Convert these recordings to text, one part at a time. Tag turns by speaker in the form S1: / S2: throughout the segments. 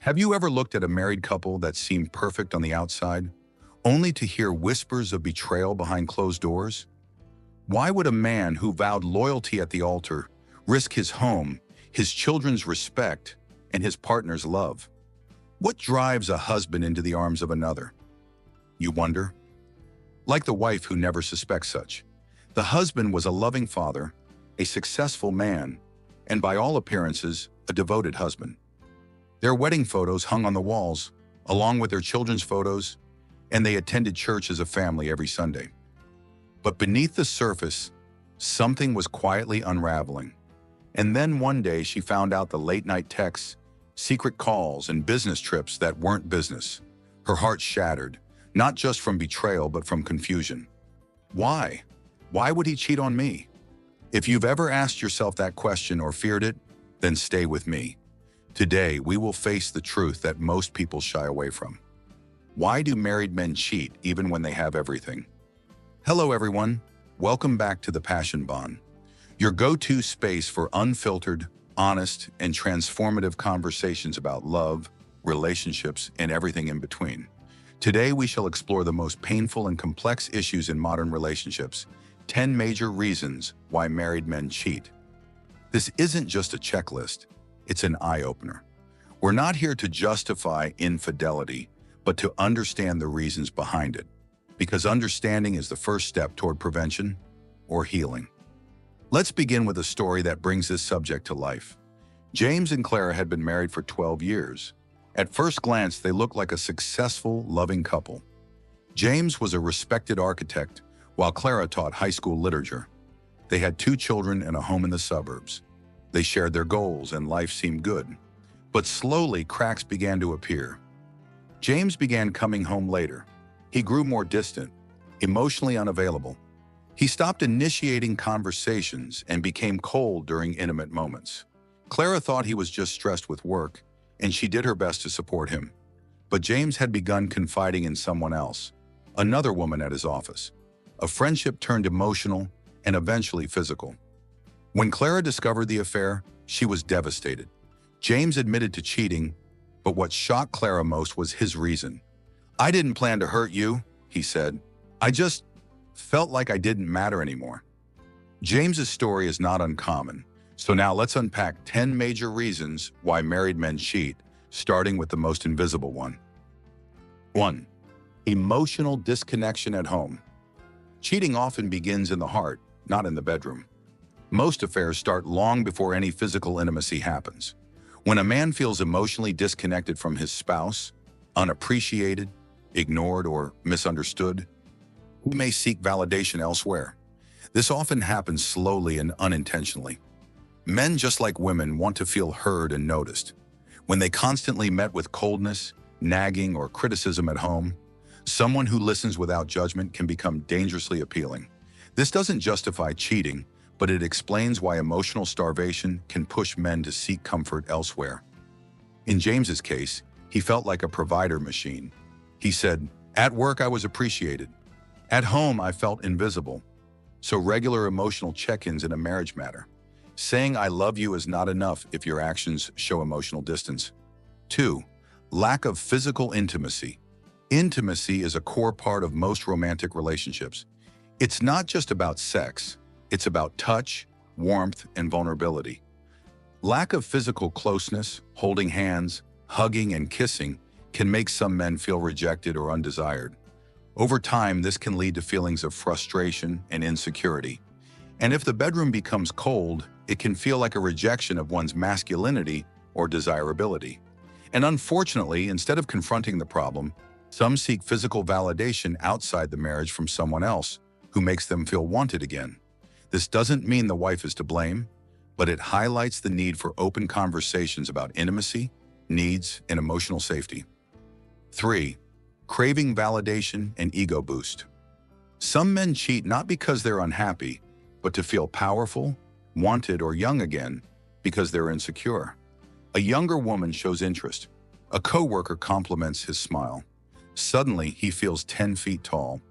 S1: Have you ever looked at a married couple that seemed perfect on the outside, only to hear whispers of betrayal behind closed doors? Why would a man who vowed loyalty at the altar risk his home, his children's respect, and his partner's love? What drives a husband into the arms of another? You wonder? Like the wife who never suspects such, the husband was a loving father, a successful man, and by all appearances, a devoted husband. Their wedding photos hung on the walls, along with their children's photos, and they attended church as a family every Sunday. But beneath the surface, something was quietly unraveling. And then one day she found out the late-night texts, secret calls, and business trips that weren't business. Her heart shattered, not just from betrayal, but from confusion. Why? Why would he cheat on me? If you've ever asked yourself that question or feared it, then stay with me. Today, we will face the truth that most people shy away from. Why do married men cheat even when they have everything? Hello, everyone. Welcome back to The Passion Bond, your go-to space for unfiltered, honest, and transformative conversations about love, relationships, and everything in between. Today, we shall explore the most painful and complex issues in modern relationships, 10 major reasons why married men cheat. This isn't just a checklist. It's an eye-opener. We're not here to justify infidelity, but to understand the reasons behind it, because understanding is the first step toward prevention or healing. Let's begin with a story that brings this subject to life. James and Clara had been married for 12 years. At first glance, they looked like a successful, loving couple. James was a respected architect, while Clara taught high school literature. They had 2 children and a home in the suburbs. They shared their goals and life seemed good. But slowly, cracks began to appear. James began coming home later. He grew more distant, emotionally unavailable. He stopped initiating conversations and became cold during intimate moments. Clara thought he was just stressed with work, and she did her best to support him. But James had begun confiding in someone else, another woman at his office. A friendship turned emotional and eventually physical. When Clara discovered the affair, she was devastated. James admitted to cheating, but what shocked Clara most was his reason. "I didn't plan to hurt you," he said. "I just felt like I didn't matter anymore." James's story is not uncommon, so now let's unpack 10 major reasons why married men cheat, starting with the most invisible one. 1. Emotional disconnection at home. Cheating often begins in the heart, not in the bedroom. Most affairs start long before any physical intimacy happens. When a man feels emotionally disconnected from his spouse, unappreciated, ignored, or misunderstood, he may seek validation elsewhere. This often happens slowly and unintentionally. Men, just like women, want to feel heard and noticed. When they constantly met with coldness, nagging, or criticism at home, someone who listens without judgment can become dangerously appealing. This doesn't justify cheating, but it explains why emotional starvation can push men to seek comfort elsewhere. In James's case, he felt like a provider machine. He said, "At work I was appreciated. At home I felt invisible." So regular emotional check-ins in a marriage matter. Saying "I love you" is not enough if your actions show emotional distance. 2. Lack of physical intimacy. Intimacy is a core part of most romantic relationships. It's not just about sex. It's about touch, warmth, and vulnerability. Lack of physical closeness, holding hands, hugging, and kissing can make some men feel rejected or undesired. Over time, this can lead to feelings of frustration and insecurity. And if the bedroom becomes cold, it can feel like a rejection of one's masculinity or desirability. And unfortunately, instead of confronting the problem, some seek physical validation outside the marriage from someone else who makes them feel wanted again. This doesn't mean the wife is to blame, but it highlights the need for open conversations about intimacy, needs, and emotional safety. 3. Craving validation and ego boost. Some men cheat not because they're unhappy, but to feel powerful, wanted, or young again because they're insecure. A younger woman shows interest. A coworker compliments his smile. Suddenly, he feels 10 feet tall.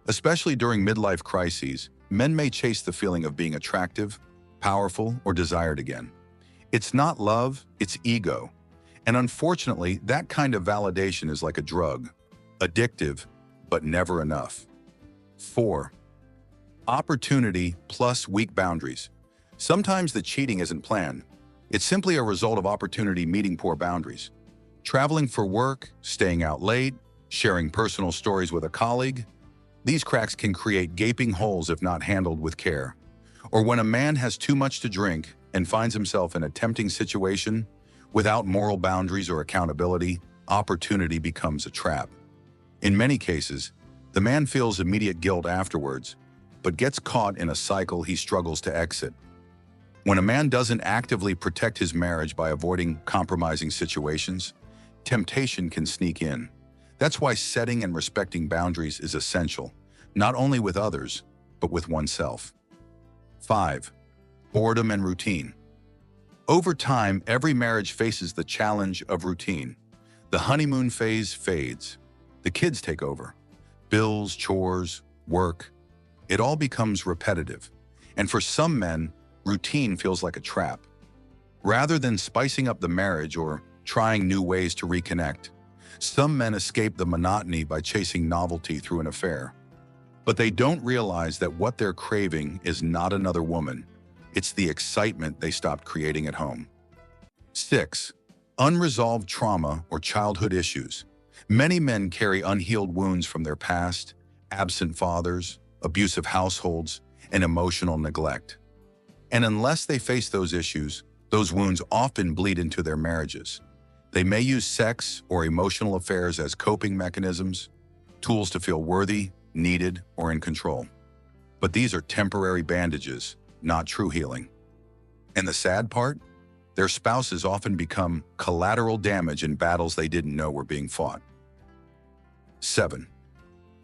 S1: Especially during midlife crises, men may chase the feeling of being attractive, powerful, or desired again. It's not love, it's ego. And unfortunately, that kind of validation is like a drug, addictive, but never enough. 4. Opportunity plus weak boundaries. Sometimes the cheating isn't planned. It's simply a result of opportunity meeting poor boundaries. Traveling for work, staying out late, sharing personal stories with a colleague. These cracks can create gaping holes if not handled with care. Or when a man has too much to drink and finds himself in a tempting situation, without moral boundaries or accountability, opportunity becomes a trap. In many cases, the man feels immediate guilt afterwards, but gets caught in a cycle he struggles to exit. When a man doesn't actively protect his marriage by avoiding compromising situations, temptation can sneak in. That's why setting and respecting boundaries is essential, not only with others, but with oneself. 5. Boredom and routine. Over time, every marriage faces the challenge of routine. The honeymoon phase fades. The kids take over. Bills, chores, work. It all becomes repetitive. And for some men, routine feels like a trap. Rather than spicing up the marriage or trying new ways to reconnect, some men escape the monotony by chasing novelty through an affair. But they don't realize that what they're craving is not another woman. It's the excitement they stopped creating at home. 6. Unresolved trauma or childhood issues. Many men carry unhealed wounds from their past, absent fathers, abusive households, and emotional neglect. And unless they face those issues, those wounds often bleed into their marriages. They may use sex or emotional affairs as coping mechanisms, tools to feel worthy, needed, or in control. But these are temporary bandages, not true healing. And the sad part? Their spouses often become collateral damage in battles they didn't know were being fought. 7.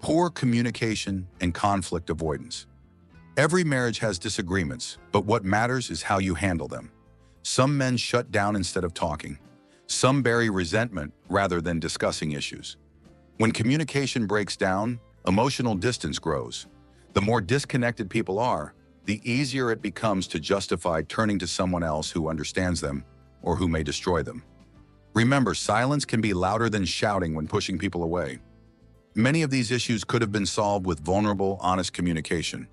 S1: Poor communication and conflict avoidance. Every marriage has disagreements, but what matters is how you handle them. Some men shut down instead of talking. Some bury resentment rather than discussing issues. When communication breaks down, emotional distance grows. The more disconnected people are, the easier it becomes to justify turning to someone else who understands them or who may destroy them. Remember, silence can be louder than shouting when pushing people away. Many of these issues could have been solved with vulnerable, honest communication.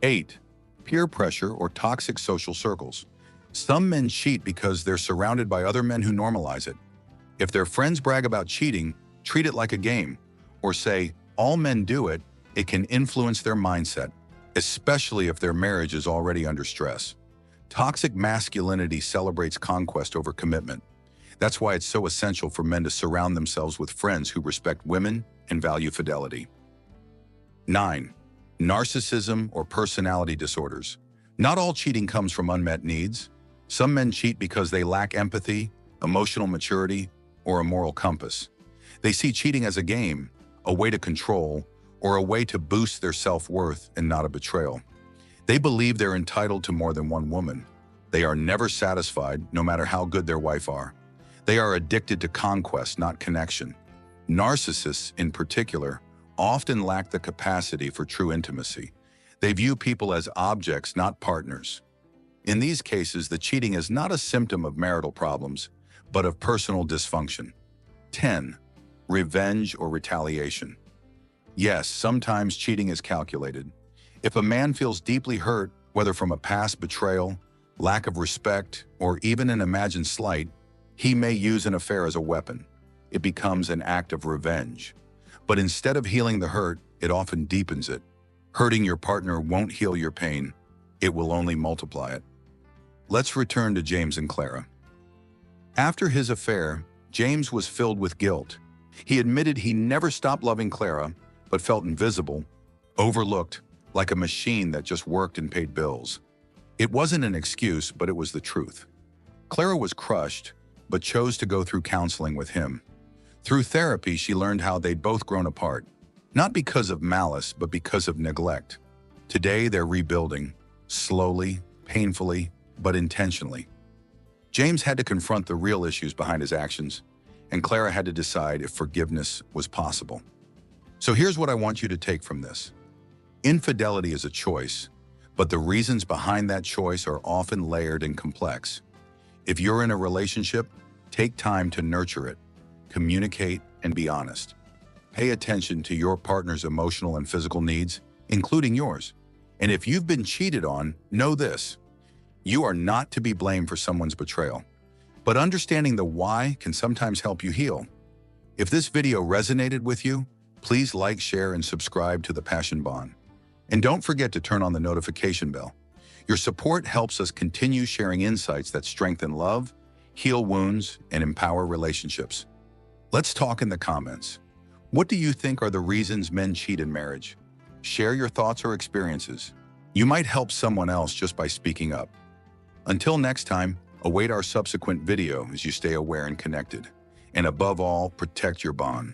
S1: 8. Peer pressure or toxic social circles. Some men cheat because they're surrounded by other men who normalize it. If their friends brag about cheating, treat it like a game, or say, all men do it, it can influence their mindset, especially if their marriage is already under stress. Toxic masculinity celebrates conquest over commitment. That's why it's so essential for men to surround themselves with friends who respect women and value fidelity. 9. Narcissism or personality disorders. Not all cheating comes from unmet needs. Some men cheat because they lack empathy, emotional maturity, or a moral compass. They see cheating as a game, a way to control, or a way to boost their self-worth and not a betrayal. They believe they're entitled to more than one woman. They are never satisfied, no matter how good their wife are. They are addicted to conquest, not connection. Narcissists, in particular, often lack the capacity for true intimacy. They view people as objects, not partners. In these cases, the cheating is not a symptom of marital problems, but of personal dysfunction. 10. Revenge or retaliation. Yes, sometimes cheating is calculated. If a man feels deeply hurt, whether from a past betrayal, lack of respect, or even an imagined slight, he may use an affair as a weapon. It becomes an act of revenge. But instead of healing the hurt, it often deepens it. Hurting your partner won't heal your pain. It will only multiply it. Let's return to James and Clara. After his affair, James was filled with guilt. He admitted he never stopped loving Clara, but felt invisible, overlooked, like a machine that just worked and paid bills. It wasn't an excuse, but it was the truth. Clara was crushed, but chose to go through counseling with him. Through therapy, she learned how they'd both grown apart, not because of malice, but because of neglect. Today, they're rebuilding, slowly, painfully, but intentionally. James had to confront the real issues behind his actions, and Clara had to decide if forgiveness was possible. So here's what I want you to take from this. Infidelity is a choice, but the reasons behind that choice are often layered and complex. If you're in a relationship, Take time to nurture it, communicate, and be honest. Pay attention to your partner's emotional and physical needs, including yours. And if you've been cheated on, know this: you are not to be blamed for someone's betrayal. But understanding the why can sometimes help you heal. If this video resonated with you, please like, share, and subscribe to The Passion Bond. And don't forget to turn on the notification bell. Your support helps us continue sharing insights that strengthen love, heal wounds, and empower relationships. Let's talk in the comments. What do you think are the reasons men cheat in marriage? Share your thoughts or experiences. You might help someone else just by speaking up. Until next time, await our subsequent video as you stay aware and connected. And above all, protect your bond.